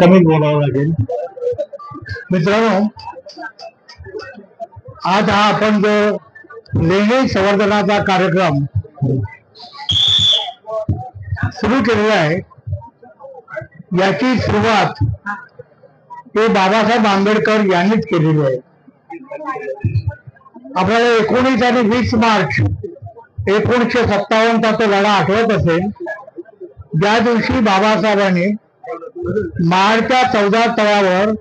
कमीच बोलावं लागेल. मित्रांनो, आज हा आपण जो लेणी संवर्धनाचा कार्यक्रम सुरू केलेला आहे, याची सुरुवात हे बाबासाहेब आंबेडकर यांनीच केलेली आहे. आपल्याला 19 आणि 20 मार्च 1957चा तो लढा आठवत असेल, ज्या दिवशी बाबासाहेबांनी महाडच्या 14 तळ्यावर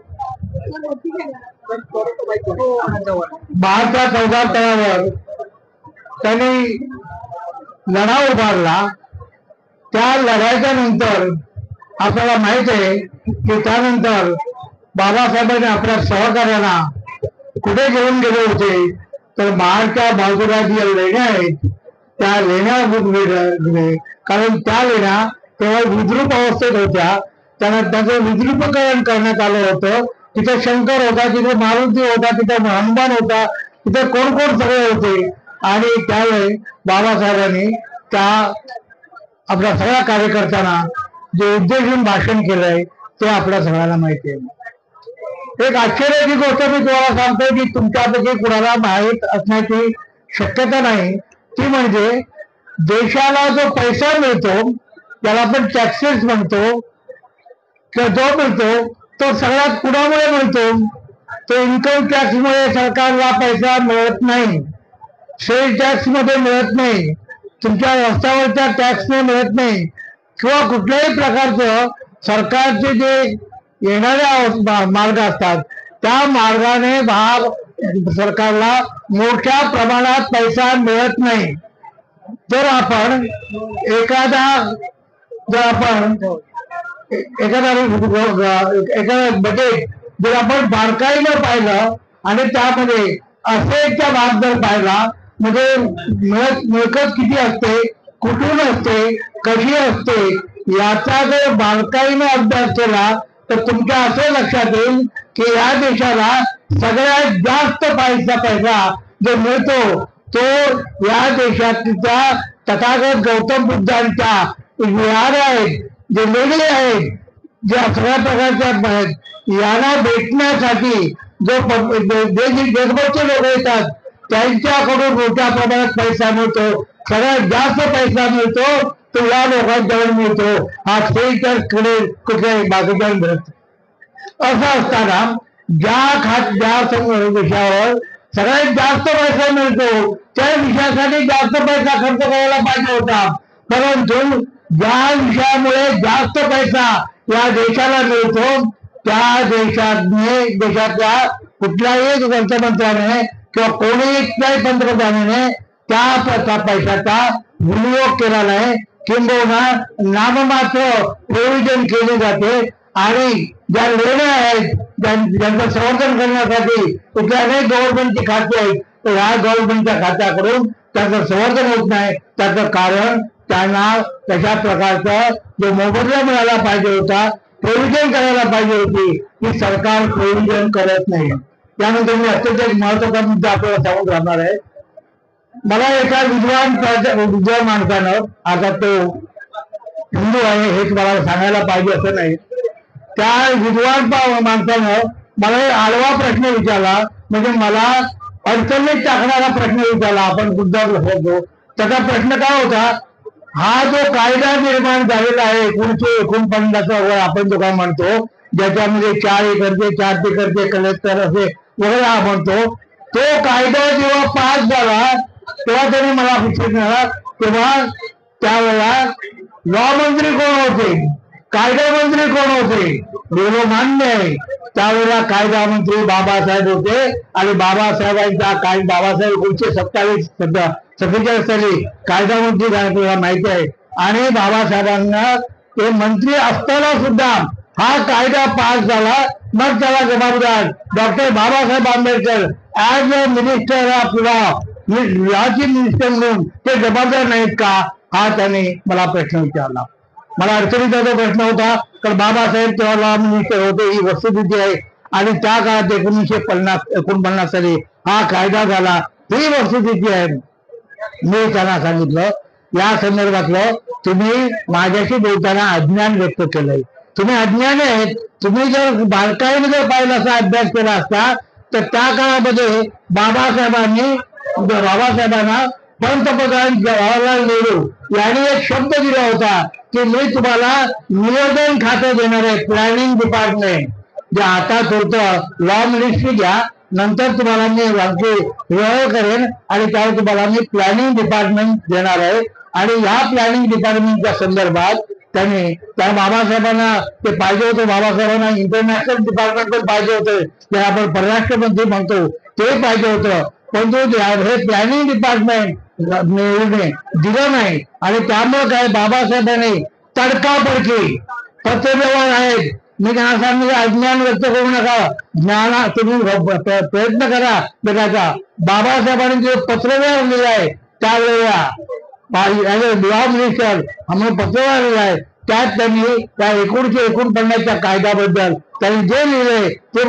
त्यांनी लढा उभारला. त्या लढ्याच्या नंतर आपल्याला माहित आहे की त्यानंतर बाबासाहेबांनी आपल्या सहकार्यांना कुठे घेऊन गेले होते, तर महाडच्या बाजूला ज्या लेण्या आहेत त्या लेण्या, कारण त्या लेण्या तेव्हा विद्रूप अवस्थेत होत्या. त्याचं विद्रूपीकरण करण्यात आलं होतं. तिथे शंकर होता, तिथे मारुती होता, तिथे हनुमान होता, तिथे कोण कोण सगळे होते. आणि त्यावेळी बाबासाहेबांनी त्या आपल्या सगळ्या कार्यकर्त्यांना जे उद्देशून भाषण केलंय ते आपल्या सगळ्यांना माहिती आहे. एक आश्चर्याची गोष्ट मी तुम्हाला सांगतोय की तुमच्यापैकी कुणाला माहीत असण्याची शक्यता नाही, ती म्हणजे देशाला जो पैसा मिळतो त्याला आपण टॅक्सेस म्हणतो, किंवा जो मिळतो तो सगळ्यात कुणामुळे मिळतो, तो इन्कम टॅक्स मुळे सरकारला पैसा मिळत नाही, सेल टॅक्स मध्ये मिळत नाही, तुमच्या रस्त्यावरच्या टॅक्सने मिळत नाही, किंवा कुठल्याही प्रकारचं सरकारचे जे येणाऱ्या मार्ग असतात त्या मार्गाने सरकारला मोठ्या प्रमाणात पैसा मिळत नाही. जर आपण एखादा बजेट जर आपण बारकाईनं पाहिलं आणि त्यामध्ये असेटचा भाग जर पाहिला, म्हणजे मिळकत किती असते, कुठून असते, कशी असते, याचा जर बारकाईनं अभ्यास केला तर तुमच्या असं लक्षात येईल की या देशाला सगळ्यात जास्त पैसा जो मिळतो तो या देशातल्या तथागत गौतम बुद्धांच्या विहार आहेत, जे लेणी आहेत, ज्या सगळ्या प्रकारच्या आहेत, यांना भेटण्यासाठी जो देशभरचे लोक येतात त्यांच्याकडून मोठ्या प्रमाणात पैसा मिळतो. सगळ्यात जास्त पैसा मिळतो तो या लोकांच्यावर मिळतो. हा कडे कुठल्याही बाजूला मिळत. असं असताना ज्या विषयावर सगळ्यात जास्त पैसा मिळतो त्या विषयासाठी जास्त पैसा खर्च करायला पाहिजे होता, परंतु ज्या विषयामुळे जास्त पैसा या देशाला मिळतो त्या देशातल्या कुठल्याही अर्थमंत्र्याने किंवा कोणीही पंतप्रधानाने त्या पैशाचा विनियोग केला नाही, किंबहुना नाममात्र प्रोव्हिजन केले जाते. आणि ज्या लेण्या आहेत ज्यांचं संवर्धन करण्यासाठी कुठल्या अनेक गव्हर्नमेंटची खाती आहेत, तर ह्या गव्हर्नमेंटच्या खात्याकडून त्याचं संवर्धन होत नाही. त्याचं कारण त्यांना तशा प्रकारचा जो मोबदला मिळाला पाहिजे होता, प्रोव्हिजन करायला पाहिजे होती, ती सरकार प्रोव्हिजन करत नाही. त्यानंतर मी अत्यंत एक महत्वाचा मुद्दा आपल्याला सांगून राहणार आहे. मला एका विद्वान माणसानं, आता तो हिंदू आहे हेच मला सांगायला पाहिजे असं नाही, त्या विद्वान माणसानं मला आडवा प्रश्न विचारला, म्हणजे मला अडचणीत टाकणारा प्रश्न विचारला. आपण बुद्धावर होतो त्याचा प्रश्न काय होता, हा जो कायदा निर्माण झालेला आहे 1949 आपण जो काय म्हणतो, ज्याच्यामध्ये 4 एकरचे 4 तिकडचे कलेक्टर असे वगैरे हा म्हणतो, तो कायदा जेव्हा पास झाला तेव्हा त्याने मला विचारला, तेव्हा त्यावेळेला लॉ मंत्री कोण होते, कायदा मंत्री कोण होते. बोलो मान्य आहे, त्यावेळेला कायदा मंत्री बाबासाहेब होते. आणि बाबासाहेबांचा बाबासाहेब 1947 साली कायदा मंत्री झाल्याला माहिती आहे. आणि बाबासाहेबांना ते मंत्री असताना सुद्धा हा कायदा पास झाला. मग त्याला जबाबदार doctor Babasaheb Ambedkar as a minister of लॉची मिनिस्टर म्हणून ते जबाबदार नाहीत का, हा त्याने मला प्रश्न विचारला. मला अडचणीचा जो प्रश्न होता, कारण बाबासाहेब तेव्हा लॉ मिनिस्टर होते ही वस्तुस्थिती आहे. आणि त्या काळात 1949 साली हा कायदा झाला ही वस्तुस्थिती आहे. मी त्यांना सांगितलं या संदर्भातलं तुम्ही माझ्याशी बोलताना अज्ञान व्यक्त केलंय. तुम्ही अज्ञानी आहेत. तुम्ही जर बारकाईने जर पाहिला असा अभ्यास केला असता तर त्या काळामध्ये बाबासाहेबांना पंतप्रधान जवाहरलाल नेहरू यांनी एक शब्द दिला होता की मी तुम्हाला नियोजन खातं देणार आहे, प्लॅनिंग डिपार्टमेंट. जे आता थोडं लॉ मिनिस्ट्री घ्या, नंतर तुम्हाला मी व्यवहार करेन आणि त्यावर तुम्हाला मी प्लॅनिंग डिपार्टमेंट देणार आहे. आणि ह्या प्लॅनिंग डिपार्टमेंटच्या संदर्भात त्यांनी त्या बाबासाहेबांना ते पाहिजे होतं. बाबासाहेबांना इंटरनॅशनल डिपार्टमेंट पण पाहिजे होतं, जे आपण परराष्ट्र मंत्री म्हणतो ते पाहिजे होतं. परंतु हे प्लॅनिंग डिपार्टमेंट नेहरूने दिलं नाही. आणि त्यामुळे काय बाबासाहेबांनी तडकाफडकी पत्रव्यवहार आहेत. मी त्यांना सांगितलं अज्ञान व्यक्त करू नका, ज्ञाना तुम्ही प्रयत्न करा त्याचा. बाबासाहेबांनी जो पत्रव्यवहार लिहिला आहे त्यावेळेला लॉ मिनिस्टर म्हणून पत्रव्यवहार लिहिला आहे, त्यात त्यांनी त्या 1949च्या कायद्याबद्दल त्यांनी जे लिहिले ते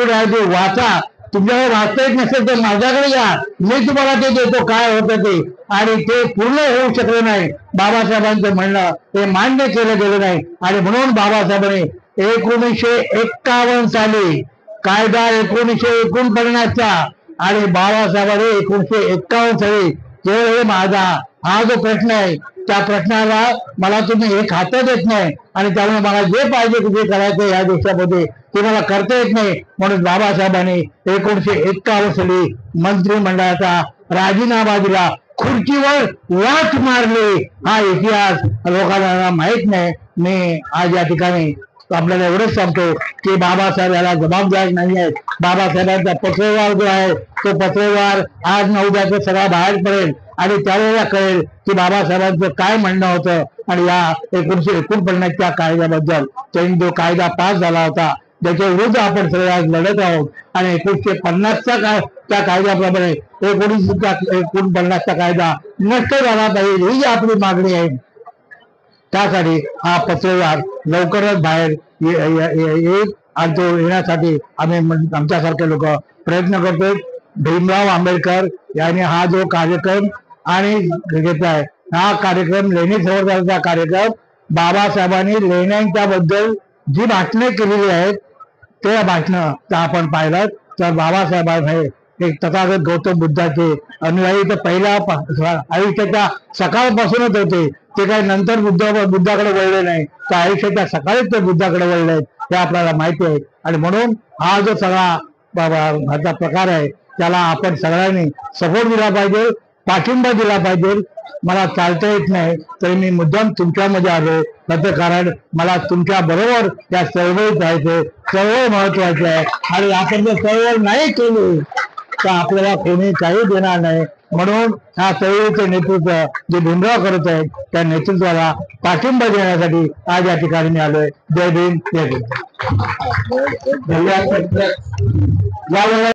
वाचा. तुमच्याकडे वाचता येत नसेल तर माझ्याकडे या, मी तुम्हाला ते देतो काय होतं ते. आणि ते पूर्ण होऊ शकले नाही. बाबासाहेबांचं म्हणणं ते मान्य केलं गेलं नाही. आणि म्हणून बाबासाहेबांनी 1951 साली कायदा 1949चा आणि बाबासाहेबांनी 1951 साली केवळ माझा हा जो प्रश्न आहे त्या प्रश्नाला मला तुम्ही हे खातं देत नाही आणि त्यामुळे मला जे पाहिजे ते करायचं या देशामध्ये ते मला करता येत नाही. म्हणून बाबासाहेबांनी 1951 साली मंत्रिमंडळाचा राजीनामा दिला, खुर्चीवर लाथ मारली. हा इतिहास लोकांना माहित नाही. मी आज या ठिकाणी आपल्याला एवढंच सांगतो की बाबासाहेब याला जबाबदार नाही आहेत. बाबासाहेबांचा पत्रव्यवहार जो आहे तो पत्रव्यवहार आज न उद्याचं सगळा बाहेर पडेल आणि त्यावेळेला कळेल की बाबासाहेबांचं काय म्हणणं होतं. आणि या 1949च्या कायद्याबद्दल त्यांनी जो कायदा पास झाला होता त्याच्या विरुद्ध आपण सगळे आज लढत आहोत. आणि 1950च्या त्या कायद्याप्रमाणे 1949चा कायदा नष्ट झाला पाहिजे ही आपली मागणी आहे. त्यासाठी हा पत्रव्यवहार लवकरच बाहेर येईल आणि तो येण्यासाठी आम्ही आमच्यासारखे लोक प्रयत्न करतोय. भीमराव आंबेडकर यांनी हा जो कार्यक्रम आणि घेतला आहे हा कार्यक्रम लेणी संवर्धनाचा कार्यक्रम बाबासाहेबांनी लेण्यांच्या बद्दल जी भाषणे केलेली आहेत ते भाषणं आपण पाहिलं तर बाबासाहेबांनी एक तथागत गौतम बुद्धाचे अनुयायी तर पहिल्या आयुष्याच्या सकाळपासूनच होते. ते काही नंतर बुद्धाकडे वळले नाही, त्या आयुष्याच्या सकाळीच ते बुद्धाकडे वळले आहेत हे आपल्याला माहिती आहे. आणि म्हणून हा जो सगळा ह्याचा प्रकार आहे त्याला आपण सगळ्यांनी सपोर्ट दिला पाहिजे, पाठिंबा दिला पाहिजे. मला चालता येत नाही तरी मी मुद्दाम तुमच्यामध्ये आलो त्याचं कारण मला तुमच्या बरोबर या चळवळीत राहायचं. चळवळ महत्वाची आहे आणि आपण जर चळवळ नाही केली तर आपल्याला कोणी काही देणार नाही. म्हणून ह्या चळवळीचे नेतृत्व जे भीमराव करत आहेत त्या नेतृत्वाला पाठिंबा देण्यासाठी आज या ठिकाणी मी आलोय. जय भीम, जय भीम.